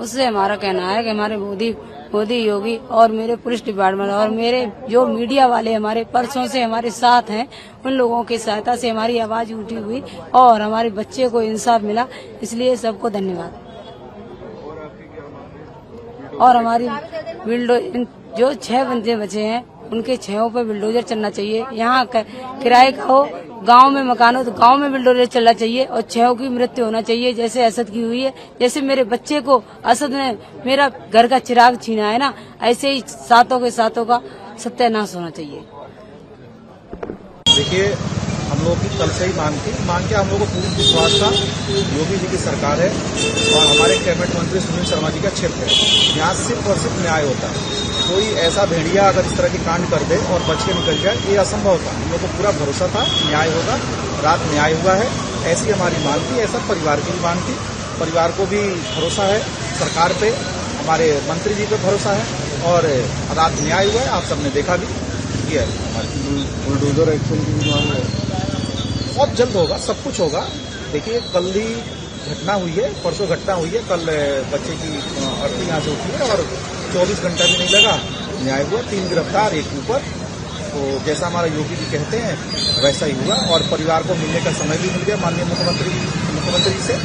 उससे हमारा कहना है कि हमारे मोदी योगी और मेरे पुलिस डिपार्टमेंट और मेरे जो मीडिया वाले हमारे परसों से हमारे साथ हैं, उन लोगों की सहायता से हमारी आवाज उठी हुई और हमारे बच्चे को इंसाफ मिला, इसलिए सबको धन्यवाद। और हमारी जो 6 बंदे बचे हैं उनके 6 पे बुलडोजर चलना चाहिए। यहाँ किराए का हो, गांव में मकान हो तो गांव में बुलडोजर चलना चाहिए और 6 की मृत्यु होना चाहिए जैसे असद की हुई है। जैसे मेरे बच्चे को असद ने मेरा घर का चिराग छीना है ना, ऐसे ही सातों का सत्यानाश होना चाहिए। देखिए, हम लोगों की कल से ही मांग के हम लोगों को पूरी विश्वास था योगी जी की सरकार है और हमारे कैबिनेट मंत्री सुनील शर्मा जी का क्षेत्र है। यहाँ सिर्फ और सिर्फ न्याय होता है। कोई ऐसा भेड़िया अगर इस तरह की कांड कर दे और बच के निकल जाए, ये असंभव था। हम लोग को पूरा भरोसा था न्याय होगा। रात न्याय हुआ है, ऐसी हमारी मांग थी, ऐसा परिवार की भी मांग थी। परिवार को भी भरोसा है सरकार पे, हमारे मंत्री जी पे भरोसा है और रात न्याय हुआ है। आप सबने देखा भी, ये हमारी बुलडोजर एक्शन की भी मांग है। बहुत जल्द होगा, सब कुछ होगा। देखिए, कल ही घटना हुई है, परसों घटना हुई है, कल बच्चे की अर्थी यहाँ से उठी है और 24 घंटा भी नहीं लगा, न्याय हुआ। 3 गिरफ्तार, 1 ऊपर। तो जैसा हमारा योगी जी कहते हैं वैसा ही हुआ और परिवार को मिलने का समय भी मिल गया माननीय मुख्यमंत्री से।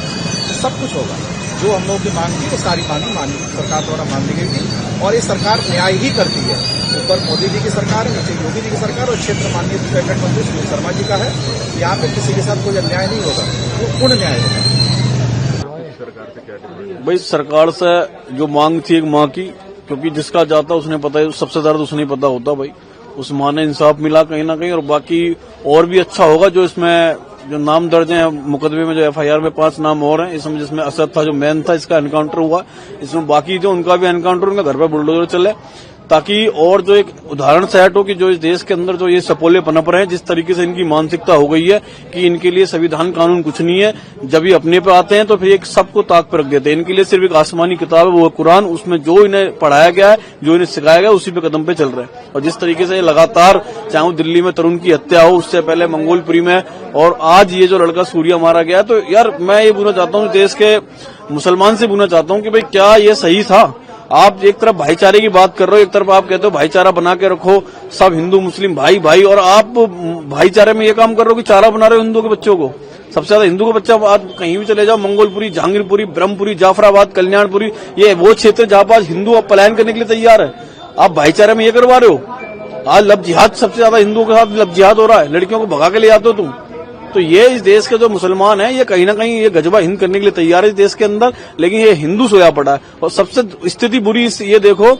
तो सब कुछ होगा। जो हम लोगों की मांग थी वो सारी मांगी सरकार द्वारा मान ली गई थी और ये सरकार न्याय ही करती है। ऊपर मोदी जी की सरकार है, नीचे योगी जी की सरकार और क्षेत्र माननीय कैबिनेट मंत्री सुनील शर्मा जी का है। यहाँ पे किसी के साथ कोई अन्याय नहीं होगा, वो पूर्ण न्याय होगा। भाई, सरकार से जो मांग थी एक माँ की, क्योंकि जिसका जाता उसने पता है, सबसे ज्यादा उसने पता होता भाई। उस माँ ने इंसाफ मिला कहीं ना कहीं और बाकी और भी अच्छा होगा। जो इसमें जो नाम दर्ज हैं मुकदमे में, जो एफआईआर में 5 नाम और हैं इसमें, जिसमें असद था जो मेन था, इसका एनकाउंटर हुआ। इसमें बाकी जो उनका भी एनकाउंटर, उनका घर पर बुलडोजर चले, ताकि और जो एक उदाहरण सेट हो कि जो इस देश के अंदर जो ये सपोले पनप रहे हैं, जिस तरीके से इनकी मानसिकता हो गई है कि इनके लिए संविधान कानून कुछ नहीं है। जब ये अपने पे आते हैं तो फिर एक सबको ताक पर रख देते हैं। इनके लिए सिर्फ एक आसमानी किताब है, वो कुरान। उसमें जो इन्हें पढ़ाया गया है, जो इन्हें सिखाया गया है, उसी पे कदम पे चल रहे हैं। और जिस तरीके से लगातार, चाहे वो दिल्ली में तरुण की हत्या हो, उससे पहले मंगोलपुरी में, और आज ये जो लड़का सूर्या मारा गया, तो यार मैं ये पूछना चाहता हूँ, देश के मुसलमान से पूछना चाहता हूँ कि भाई क्या ये सही था? आप एक तरफ भाईचारे की बात कर रहे हो, एक तरफ आप कहते हो भाईचारा बना के रखो, सब हिंदू मुस्लिम भाई भाई, और आप भाईचारे में ये काम कर रहे हो कि चारा बना रहे हो हिंदुओं के बच्चों को। सबसे ज्यादा हिंदू का बच्चा आप कहीं भी चले जाओ, मंगोलपुरी, जहांगीरपुरी, ब्रह्मपुरी, जाफराबाद, कल्याणपुरी, ये वो क्षेत्र जहां आज हिंदू अब पलायन करने के लिए तैयार है। आप भाईचारे में ये करवा रहे हो। आज लब जिहाद सबसे ज्यादा हिंदुओं के साथ लब जिहाद हो रहा है, लड़कियों को भगा के ले जाते हो तुम। तो ये इस देश के जो मुसलमान हैं, ये कहीं ना कहीं ये गजबा हिंद करने के लिए तैयार है इस देश के अंदर, लेकिन ये हिंदू सोया पड़ा है। और सबसे स्थिति बुरी ये देखो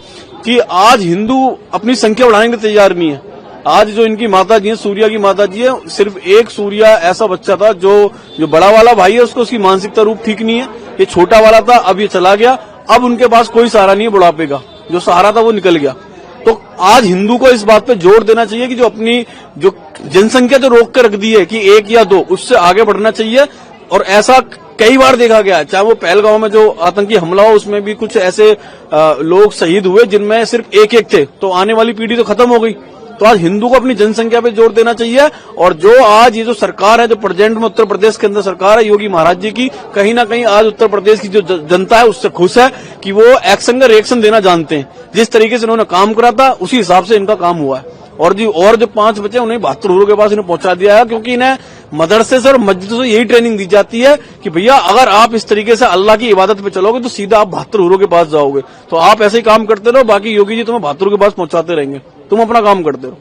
कि आज हिंदू अपनी संख्या बढ़ाने के लिए तैयार नहीं है। आज जो इनकी माता जी है, सूर्या की माता जी है, सिर्फ एक सूर्या ऐसा बच्चा था जो बड़ा वाला भाई है, उसको उसकी मानसिकता रूप ठीक नहीं है। ये छोटा वाला था, अब ये चला गया। अब उनके पास कोई सहारा नहीं है बुढ़ापे का, जो सहारा था वो निकल गया। तो आज हिंदू को इस बात पे जोर देना चाहिए कि जो अपनी जो जनसंख्या जो रोक कर रख दी है कि 1 या 2, उससे आगे बढ़ना चाहिए। और ऐसा कई बार देखा गया है, चाहे वो पहलगांव में जो आतंकी हमला हो, उसमें भी कुछ ऐसे लोग शहीद हुए जिनमें सिर्फ 1-1 थे। तो आने वाली पीढ़ी तो खत्म हो गई। तो आज हिंदू को अपनी जनसंख्या पे जोर देना चाहिए। और जो आज ये जो सरकार है, जो प्रेजेंट में उत्तर प्रदेश के अंदर सरकार है योगी महाराज जी की, कहीं ना कहीं आज उत्तर प्रदेश की जो जनता है उससे खुश है कि वो एक्शन का रिएक्शन देना जानते हैं। जिस तरीके से उन्होंने काम करा था उसी हिसाब से इनका काम हुआ है। और जो 5 बच्चे उन्हें 72 हुरों के पास इन्हें पहुंचा दिया है, क्योंकि इन्हें मदरसे से और मस्जिद से यही ट्रेनिंग दी जाती है कि भैया अगर आप इस तरीके से अल्लाह की इबादत पे चलोगे तो सीधा आप 72 हुरों के पास जाओगे। तो आप ऐसे ही काम करते रहो, बाकी योगी जी तुम्हें 72 के पास पहुंचाते रहेंगे, तुम अपना काम करते रहो।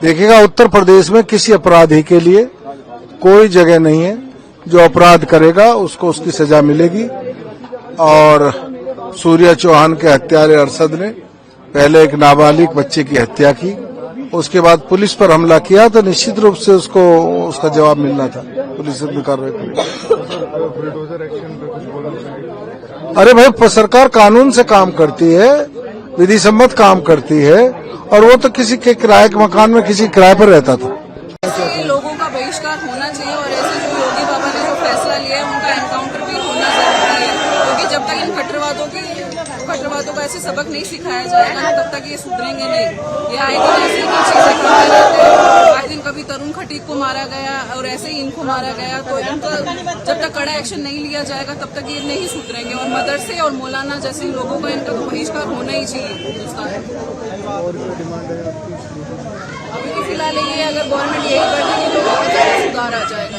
देखिएगा, उत्तर प्रदेश में किसी अपराधी के लिए कोई जगह नहीं है। जो अपराध करेगा उसको उसकी सजा मिलेगी। और सूर्या चौहान के हत्यारे अरशद ने पहले एक नाबालिग बच्चे की हत्या की, उसके बाद पुलिस पर हमला किया, तो निश्चित रूप से उसको उसका जवाब मिलना था। पुलिस अपनी कार्रवाई करेगी। अरे भाई, सरकार कानून से काम करती है, विधि सम्मत काम करती है, और वो तो किसी के किराए के मकान में किसी किराए पर रहता था। लोगों का बहिष्कार होना चाहिए और ऐसे जो योगी बाबा ने जो फैसला लिया है उनका एनकाउंटर भी होना जरूरी है, क्योंकि जब तक इन राष्ट्रवादियों को ऐसे सबक नहीं सिखाया जाएगा ना, तब तक ये सुधरेंगे नहीं। ये आए दिन ऐसी ही चीजें करते रहते हैं। आए दिन कभी तरुण खटीक को मारा गया और ऐसे ही इनको मारा गया, तो इनका जब तक कड़ा एक्शन नहीं लिया जाएगा तब तक ये नहीं सुधरेंगे। और मदरसे और मौलाना जैसे लोगों का इनका तो बहिष्कार होना ही चाहिए हिंदुस्तान में। अभी तो फिलहाल ये अगर गवर्नमेंट यही कर देगी तो बहुत ज्यादा सुधार आ जाएगा।